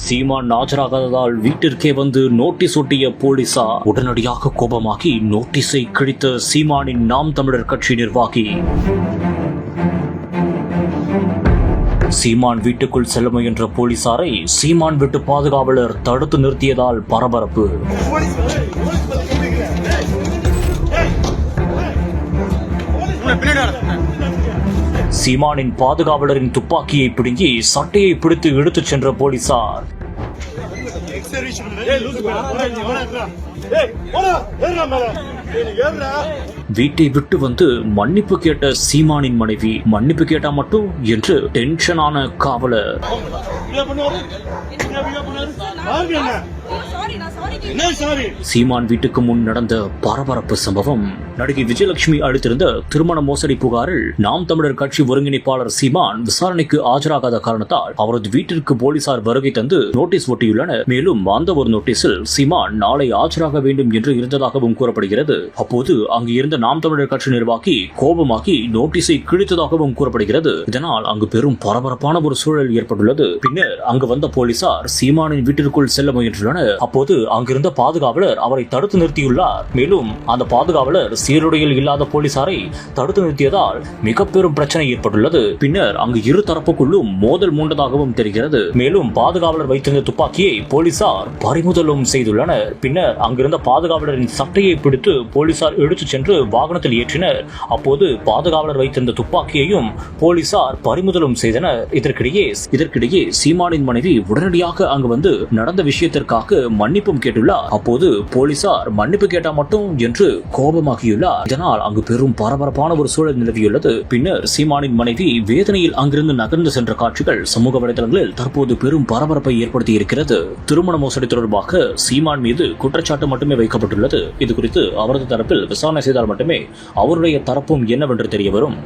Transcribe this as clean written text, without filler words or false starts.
சீமான் ஆஜராகாததால் வீட்டிற்கே வந்து நோட்டீஸ் ஒட்டிய போலீசார் உடனடியாக கோபமாகி நோட்டீஸை கிழித்த சீமானின் நாம் தமிழர் கட்சி நிர்வாகி. சீமான் வீட்டுக்குள் செல்ல முயன்ற போலீசாரை சீமான் வீட்டு பாதுகாவலர் தடுத்து நிறுத்தியதால் பரபரப்பு. சீமானின் பாதுகாவலரின் துப்பாக்கியை பிடுங்கி சட்டையை பிடித்து இழுத்துச் சென்ற போலீசார். வீட்டை விட்டு வந்து மன்னிப்பு கேட்ட சீமானின் மனைவி மன்னிப்பு கேட்டா மட்டும் என்று டென்ஷனான காவலர். சீமான் வீட்டுக்கு முன் நடந்த பரபரப்பு சம்பவம். நடிகை விஜயலட்சுமி அளித்திருந்த திருமண மோசடி புகாரில் நாம் தமிழர் கட்சி ஒருங்கிணைப்பாளர் சீமான் விசாரணைக்கு ஆஜராகாத காரணத்தால் அவரது வீட்டிற்கு போலீசார் வருகை தந்து நோட்டீஸ் ஒட்டியுள்ளனர். மேலும் அந்த ஒரு நோட்டீஸில் சீமான் நாளை ஆஜராக வேண்டும் என்று இருந்ததாகவும் கூறப்படுகிறது. அப்போது அங்கு இருந்த நாம் தமிழர் கட்சி நிர்வாகி கோபமாகி நோட்டீஸை கிழித்ததாகவும் கூறப்படுகிறது. இதனால் அங்கு பெரும் பரபரப்பான ஒரு சூழல் ஏற்பட்டுள்ளது. பின்னர் அங்கு வந்த போலீசார் சீமானின் வீட்டிற்குள் செல்ல முயன்றனர். அப்போது அங்கிருந்த பாதுகாவலர் அவரை தடுத்து நிறுத்தியுள்ளார். மேலும் அந்த பாதுகாவலர் சீருடையில் இல்லாத போலீசாரை தடுத்து நிறுத்தியதால் மிக பெரும் பிரச்சனை ஏற்பட்டுள்ளது. பின்னர் அங்கு இரு தரப்புக்குள்ளும் மோதல் மூண்டதாகவும் தெரிகிறது. மேலும் பாதுகாவலர் வைத்திருந்த துப்பாக்கியை போலீசார் பறிமுதலும் செய்துள்ளனர். பின்னர் அங்கிருந்த பாதுகாவலரின் சட்டையை பிடித்து போலீசார் எடுத்துச் சென்று வாகனத்தில் ஏற்றினர். அப்போது பாதுகாவலர் வைத்திருந்த துப்பாக்கியையும் போலீசார் பறிமுதலும் செய்தனர். இதற்கிடையே சீமானின் மனைவி உடனடியாக அங்கு வந்து நடந்த விஷயத்திற்காக மன்னிப்பும் கேட்டுள்ளார். அப்போது போலீசார் மன்னிப்பு கேட்டா மட்டும் என்று கோபமாகியுள்ளார். இதனால் அங்கு பெரும் பரபரப்பான ஒரு சூழல் நிலவியுள்ளது. பின்னர் சீமானின் மனைவி வேதனையில் அங்கிருந்து நகர்ந்து சென்ற காட்சிகள் சமூக வலைதளங்களில் தற்போது பெரும் பரபரப்பை ஏற்படுத்தி இருக்கிறது. திருமண மோசடி தொடர்பாக சீமான் மீது குற்றச்சாட்டு மட்டுமே வைக்கப்பட்டுள்ளது. இது குறித்து அவரது தரப்பில் விசாரணை செய்தால் மட்டுமே அவருடைய தரப்பும் என்னவென்று தெரிய வரும்.